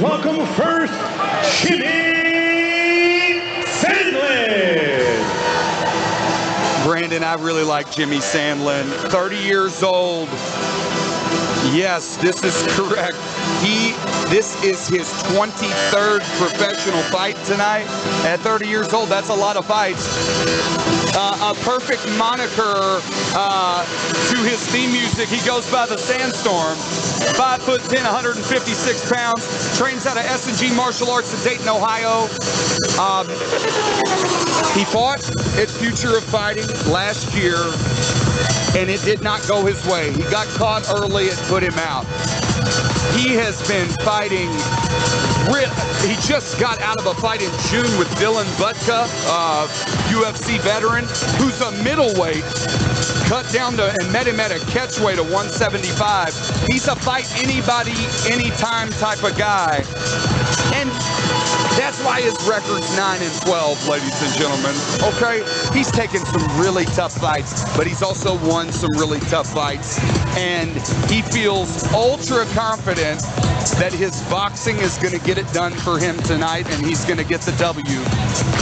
welcome first, Jimmy Sandlin. Brandon, I really like Jimmy Sandlin. 30 years old. Yes, this is correct. This is his 23rd professional fight tonight. At 30 years old, that's a lot of fights. A perfect moniker to his theme music. He goes by the Sandstorm. 5'10", 156 pounds. Trains out of S&G Martial Arts in Dayton, Ohio. He fought at Future of Fighting last year, and it did not go his way. He got caught early and put him out. He has been fighting. He just got out of a fight in June with Dylan Butka, UFC veteran, who's a middleweight, cut down to and met him at a catchweight of 175. He's a fight anybody, anytime type of guy. And that's why his record's 9-12, ladies and gentlemen. Okay, he's taken some really tough fights, but he's also won some really tough fights. And he feels ultra confident that his boxing is going to get it done for him tonight, and he's going to get the W.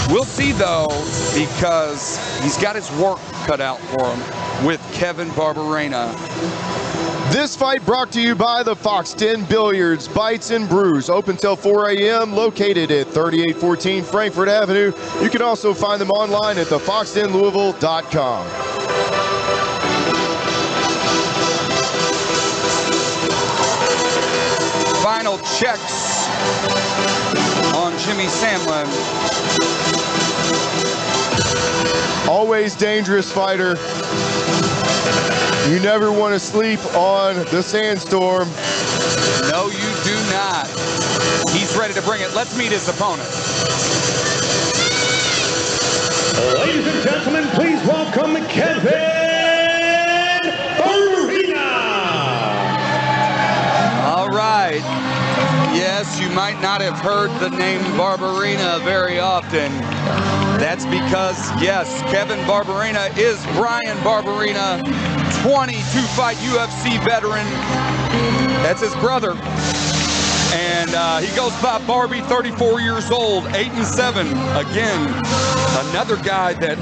We'll see, though, because he's got his work cut out for him with Kevin Barberena. This fight brought to you by the Fox Den Billiards, Bites and Brews, open till 4 a.m., located at 3814 Frankfort Avenue. You can also find them online at thefoxdenlouisville.com. Final checks on Jimmy Sandlin. Always dangerous fighter. You never want to sleep on the Sandstorm. No, you do not. He's ready to bring it. Let's meet his opponent. Ladies and gentlemen, please welcome Kevin Barberena. All right. Yes, you might not have heard the name Barberena very often. That's because, yes, Kevin Barberena is Brian Barberena, 22-fight UFC veteran. That's his brother. And he goes by Barbie, 34 years old, 8-7. Again, another guy that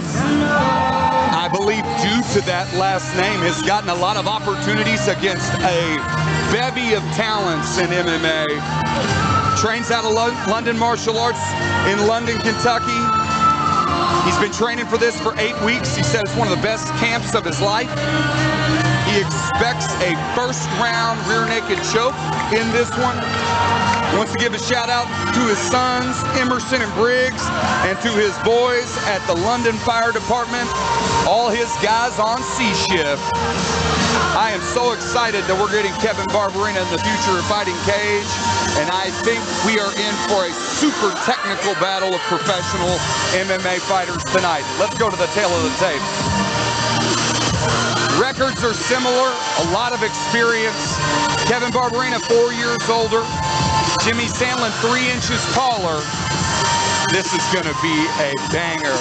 I believe, due to that last name, has gotten a lot of opportunities against a bevy of talents in MMA. Trains out of London Martial Arts in London, Kentucky. He's been training for this for 8 weeks. He said it's one of the best camps of his life. He expects a first-round rear naked choke in this one. He wants to give a shout-out to his sons, Emerson and Briggs, and to his boys at the London Fire Department, all his guys on C-Shift. I am so excited that we're getting Kevin Barberena in the Future of Fighting cage, and I think we are in for a super technical battle of professional MMA fighters tonight. Let's go to the tail of the tape. Records are similar, a lot of experience. Kevin Barberena, 4 years older. Jimmy Sandlin, 3 inches taller. This is going to be a banger.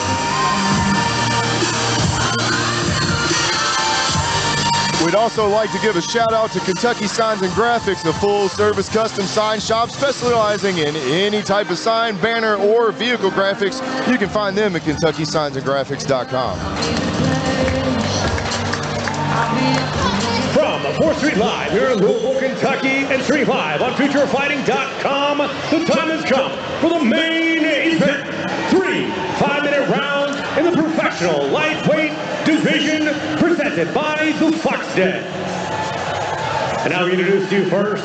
We'd also like to give a shout out to Kentucky Signs and Graphics, a full-service custom sign shop specializing in any type of sign, banner, or vehicle graphics. You can find them at KentuckySignsAndGraphics.com. From 4th Street Live here in Louisville, Kentucky, and streaming live on FutureFighting.com, the time has come for the main event. 3 5-minute rounds in the professional lightweight division, presented by the Fox Den. And now we introduce to you first,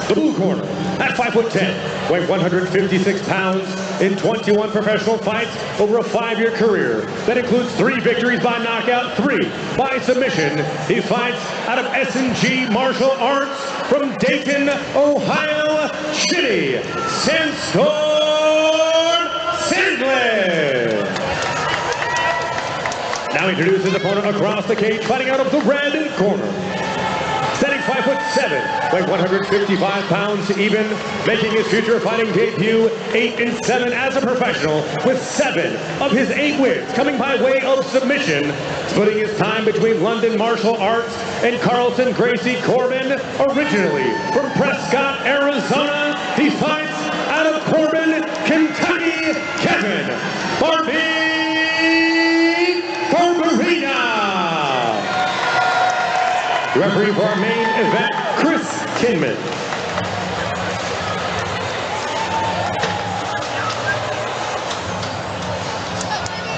the blue corner, at 5'10", weighing 156 pounds, in 21 professional fights over a 5-year career. That includes 3 victories by knockout, 3 by submission. He fights out of S&G Martial Arts from Dayton, Ohio, Jimmy Sandstorm Sandlin. Now introduce his opponent across the cage, fighting out of the red corner. Standing 5'7", weighing 155 pounds even, making his Future Fighting debut, 8-7 as a professional, with 7 of his 8 wins coming by way of submission. Splitting his time between London Martial Arts and Carlton Gracie Corbin. Originally from Prescott, Arizona, he fights Barberena. Referee for our main event, Chris Kinman.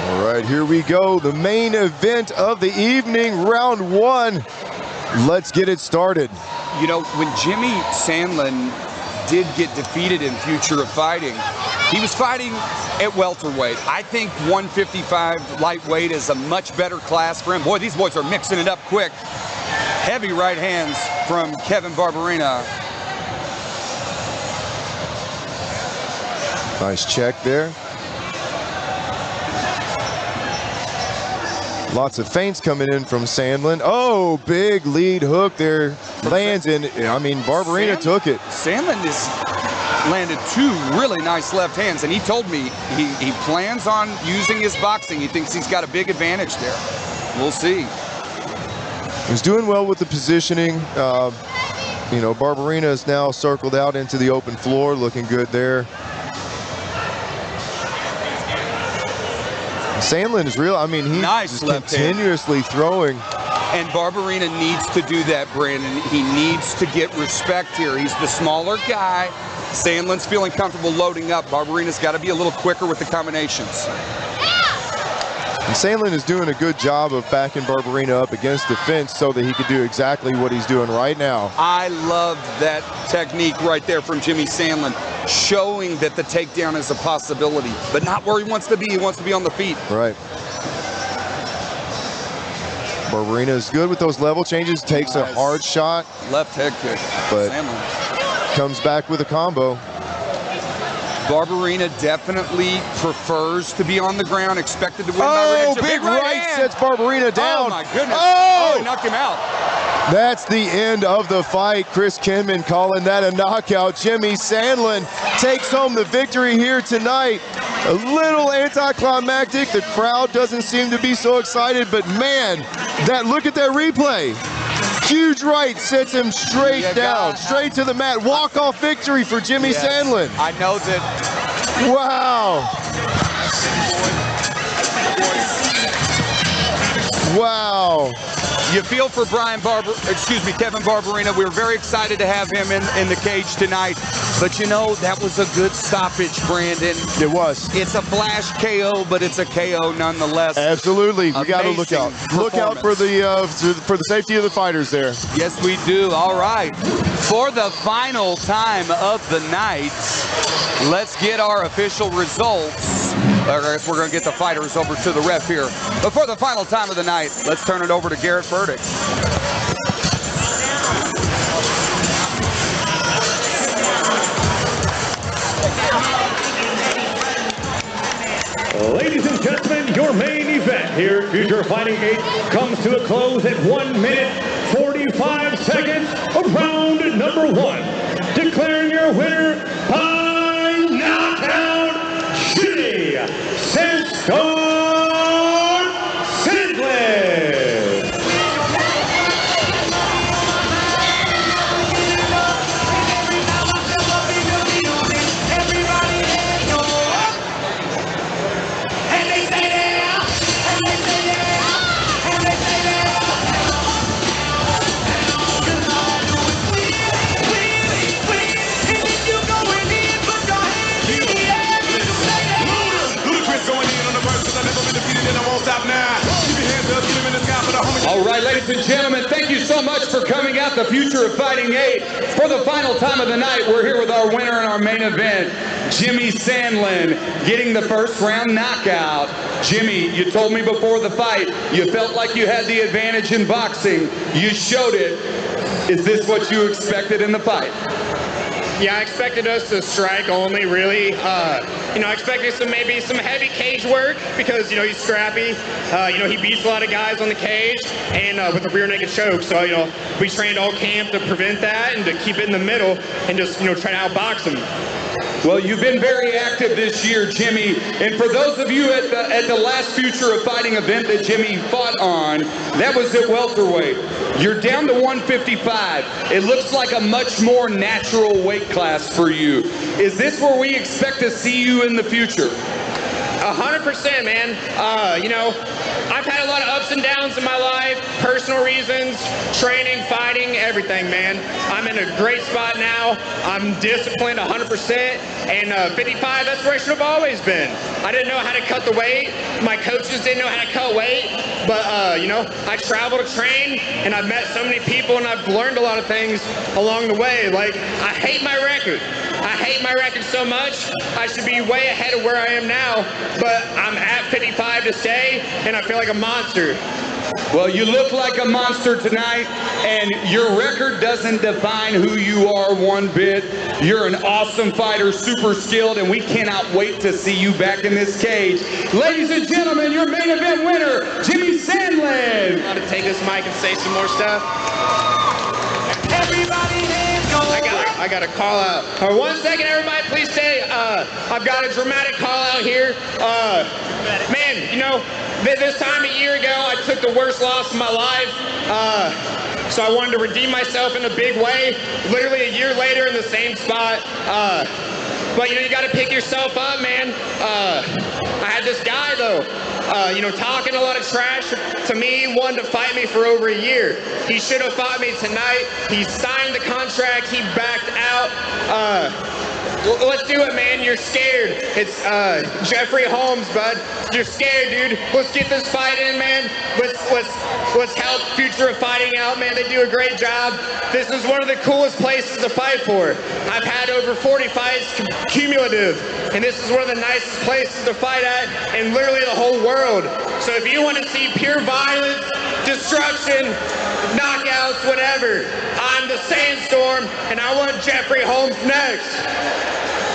All right, here we go. The main event of the evening, round one. Let's get it started. You know, when Jimmy Sandlin did get defeated in Future of Fighting, he was fighting at welterweight. I think 155 lightweight is a much better class for him. Boy, these boys are mixing it up quick. Heavy right hands from Kevin Barberena. Nice check there. Lots of feints coming in from Sandlin. Oh, big lead hook there. Lands in. I mean, Barberena took it. Sandlin has landed two really nice left hands, and he told me he plans on using his boxing. He thinks he's got a big advantage there. We'll see. He's doing well with the positioning. You know, Barberena is now circled out into the open floor, looking good there. Sandlin is real. I mean, he's nice continuously throwing. And Barberena needs to do that, Brandon. He needs to get respect here. He's the smaller guy. Sandlin's feeling comfortable loading up. Barberena's got to be a little quicker with the combinations. And Sandlin is doing a good job of backing Barberena up against the fence so that he could do exactly what he's doing right now. I love that technique right there from Jimmy Sandlin, showing that the takedown is a possibility, but not where he wants to be. He wants to be on the feet. Right. Barberena is good with those level changes, takes a hard shot. Left head kick, but Sandlin comes back with a combo. Barberena definitely prefers to be on the ground, expected to win by reaction. Big right sets Barberena down. Oh my goodness. Oh, he knocked him out. That's the end of the fight. Chris Kinman calling that a knockout. Jimmy Sandlin takes home the victory here tonight. A little anticlimactic. The crowd doesn't seem to be so excited, but man, look at that replay. Huge right sets him straight down, straight to the mat. Walk-off victory for Jimmy Sandlin. I know that. Wow. Wow. You feel for Kevin Barberena. We were very excited to have him in the cage tonight. But you know, that was a good stoppage, Brandon. It was. It's a flash KO, but it's a KO nonetheless. Absolutely. We got to look out. Look out for the safety of the fighters there. Yes, we do. All right. For the final time of the night, let's get our official results. I guess we're going to get the fighters over to the ref here. But for the final time of the night, let's turn it over to Garrett Burdick. Ladies and gentlemen, your main event here at Future Fighting 8 comes to a close at 1 minute 45 seconds of round number 1. Declaring your winner by knockout, Jimmy Sandlin. All right, ladies and gentlemen, thank you so much for coming out to Future of Fighting 8. For the final time of the night, we're here with our winner in our main event, Jimmy Sandlin, getting the first round knockout. Jimmy, you told me before the fight, you felt like you had the advantage in boxing. You showed it. Is this what you expected in the fight? Yeah, I expected us to strike only, really. I expected maybe some heavy cage work because, he's scrappy. He beats a lot of guys on the cage and with a rear naked choke. So, we trained all camp to prevent that and to keep it in the middle and just, try to outbox him. Well, you've been very active this year, Jimmy. And for those of you at the last Future of Fighting event that Jimmy fought on, that was at welterweight. You're down to 155. It looks like a much more natural weight class for you. Is this where we expect to see you in the future? 100%, man. You know, I've had a lot of ups and downs in my life, personal reasons, training, fighting, everything, man. I'm in a great spot now. I'm disciplined 100%, and 55, that's where I should have always been. I didn't know how to cut the weight. My coaches didn't know how to cut weight, but, you know, I travel to train, and I've met so many people, and I've learned a lot of things along the way. Like, I hate my record. I hate my record so much. I should be way ahead of where I am now, but I'm at 55 to stay, and I feel like a monster. Well, you look like a monster tonight, and your record doesn't define who you are one bit. You're an awesome fighter, super skilled, and we cannot wait to see you back in this cage. Ladies and gentlemen, your main event winner, Jimmy Sandlin. I'm going to take this mic and say some more stuff. Everybody hands go. I got a call out. 1 second, everybody, please stay. I've got a dramatic call out here. Man, you know, this time a year ago, I took the worst loss of my life. So I wanted to redeem myself in a big way. Literally a year later in the same spot. But, you know, you got to pick yourself up, man. I had this guy, though, you know, talking a lot of trash to me, wanted to fight me for over a year. He should have fought me tonight. He signed the contract. He backed out. Let's do it, man. You're scared. It's Jeffrey Holmes, bud. You're scared, dude. Let's get this fight in, man. Let's help Future of Fighting out, man. They do a great job. This is one of the coolest places to fight for. I've had over 40 fights cumulative, and this is one of the nicest places to fight at in literally the whole world. So if you want to see pure violence, destruction, knockouts, whatever, I'm the Sandstorm, and I want Jeffrey Holmes next.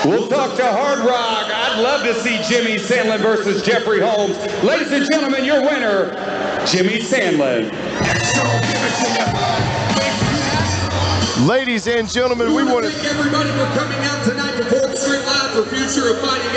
We'll talk to Hard Rock. I'd love to see Jimmy Sandlin versus Jeffrey Holmes. Ladies and gentlemen, your winner, Jimmy Sandlin. Ladies and gentlemen, we want to thank everybody for coming out tonight to 4th Street Live for Future of Fighting.